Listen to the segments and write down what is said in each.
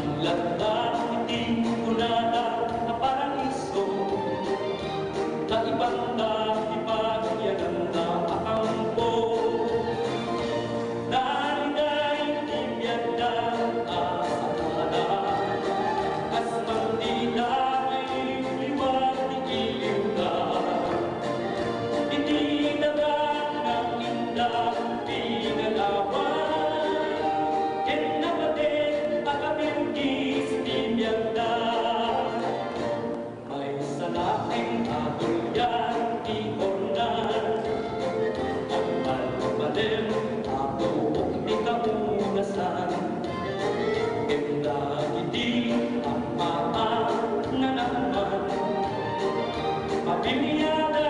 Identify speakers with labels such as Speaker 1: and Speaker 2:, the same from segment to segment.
Speaker 1: Lagda, hindi ko na paraiso na ibang nakipagyanan na akampo. Narinay tibiyag na asakala, as mandila ay liwag ni iliw na. Hindi naman ng indang pinalawan, kinapatid akapilgis tibiyag na. May salaking atulyan di ornan, ang malmalim ako di kaunasan. Ganda hindi ang maa na naman, mapimiyada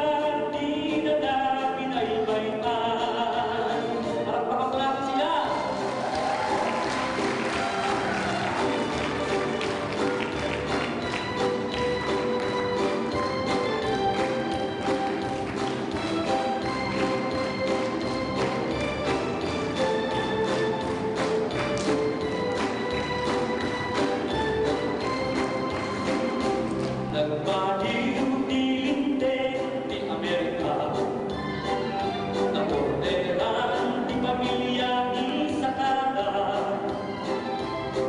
Speaker 1: di na namin ay bayan. Parang pakapalakan sila. Nagbaliw dilinte di Amerika, naporderan di pamilya ni Sakala,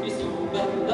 Speaker 1: isugat